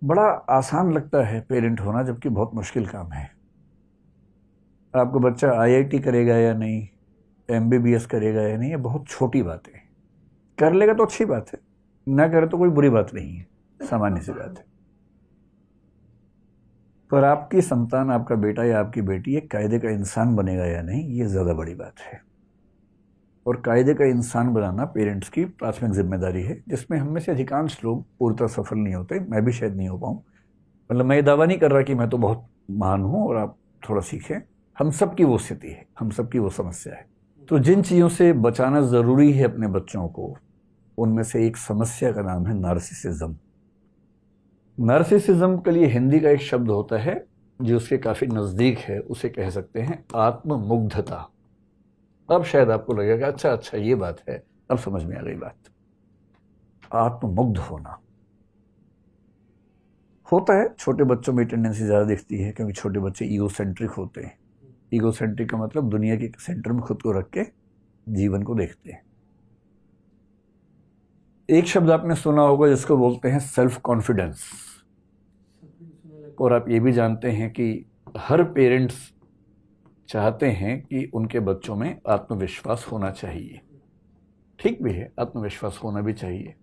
बड़ा आसान लगता है पेरेंट होना, जबकि बहुत मुश्किल काम है। आपका बच्चा आईआईटी करेगा या नहीं, एमबीबीएस करेगा या नहीं, ये बहुत छोटी बात है। कर लेगा तो अच्छी बात है, ना करे तो कोई बुरी बात नहीं है, सामान्य सी बात है। पर आपकी संतान, आपका बेटा या आपकी बेटी एक कायदे का इंसान बनेगा या नहीं, ये ज़्यादा बड़ी बात है। और कायदे का इंसान बनाना पेरेंट्स की प्राथमिक जिम्मेदारी है, जिसमें हम में से अधिकांश लोग पूर्णतः सफल नहीं होते। मैं भी शायद नहीं हो पाऊँ। मतलब मैं ये दावा नहीं कर रहा कि मैं तो बहुत महान हूँ और आप थोड़ा सीखें। हम सब की वो स्थिति है, हम सब की वो समस्या है। तो जिन चीज़ों से बचाना ज़रूरी है अपने बच्चों को, उनमें से एक समस्या का नाम है नार्सिसिज्म। नार्सिसिज्म के लिए हिंदी का एक शब्द होता है जो उसके काफ़ी नज़दीक है, उसे कह सकते हैं आत्ममुग्धता। अब शायद आपको लगेगा अच्छा अच्छा ये बात है, अब समझ में आ गई बात। आत्ममुग्ध होना होता है, छोटे बच्चों में टेंडेंसी ज़्यादा दिखती है, क्योंकि छोटे बच्चे ईगोसेंट्रिक होते हैं। ईगोसेंट्रिक का मतलब दुनिया के सेंटर में खुद को रख के जीवन को देखते हैं। एक शब्द आपने सुना होगा जिसको बोलते हैं सेल्फ कॉन्फिडेंस। और आप ये भी जानते हैं कि हर पेरेंट्स चाहते हैं कि उनके बच्चों में आत्मविश्वास होना चाहिए। ठीक भी है, आत्मविश्वास होना भी चाहिए।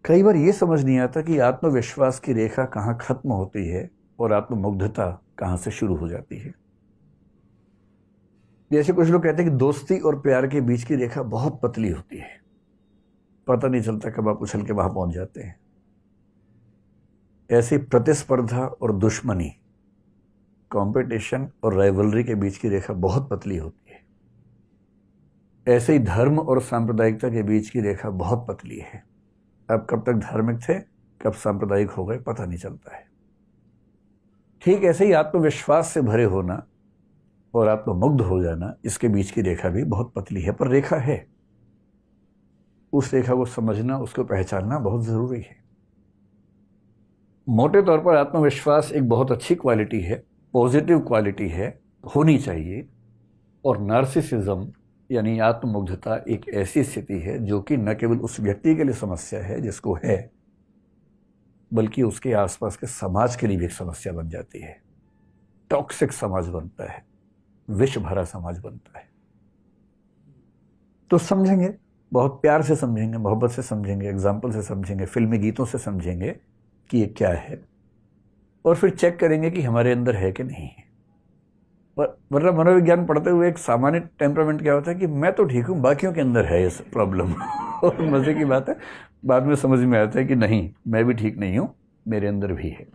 कई बार ये समझ नहीं आता कि आत्मविश्वास की रेखा कहाँ खत्म होती है और आत्ममुग्धता कहाँ से शुरू हो जाती है। जैसे कुछ लोग कहते हैं कि दोस्ती और प्यार के बीच की रेखा बहुत पतली होती है, पता नहीं चलता कब आप उछल के वहां पहुंच जाते हैं। ऐसी प्रतिस्पर्धा और दुश्मनी, कंपटीशन और राइवलरी के बीच की रेखा बहुत पतली होती है। ऐसे ही धर्म और सांप्रदायिकता के बीच की रेखा बहुत पतली है। अब कब तक धार्मिक थे, कब सांप्रदायिक हो गए, पता नहीं चलता है। ठीक ऐसे ही आत्मविश्वास से भरे होना और आत्ममुग्ध हो जाना, इसके बीच की रेखा भी बहुत पतली है, पर रेखा है। उस रेखा को समझना, उसको पहचानना बहुत जरूरी है। मोटे तौर पर आत्मविश्वास एक बहुत अच्छी क्वालिटी है, पॉजिटिव क्वालिटी है, होनी चाहिए। और नार्सिसिज्म यानी आत्ममुग्धता एक ऐसी स्थिति है जो कि न केवल उस व्यक्ति के लिए समस्या है जिसको है, बल्कि उसके आसपास के समाज के लिए भी एक समस्या बन जाती है। टॉक्सिक समाज बनता है, विष भरा समाज बनता है। तो समझेंगे, बहुत प्यार से समझेंगे, मोहब्बत से समझेंगे, एग्जाम्पल से समझेंगे, फिल्मी गीतों से समझेंगे कि ये क्या है, और फिर चेक करेंगे कि हमारे अंदर है कि नहीं है। मतलब मनोविज्ञान पढ़ते हुए एक सामान्य टेम्परामेंट क्या होता है कि मैं तो ठीक हूँ, बाकियों के अंदर है ये प्रॉब्लम। और मजे की बात है, बाद में समझ में आता है कि नहीं, मैं भी ठीक नहीं हूँ, मेरे अंदर भी है।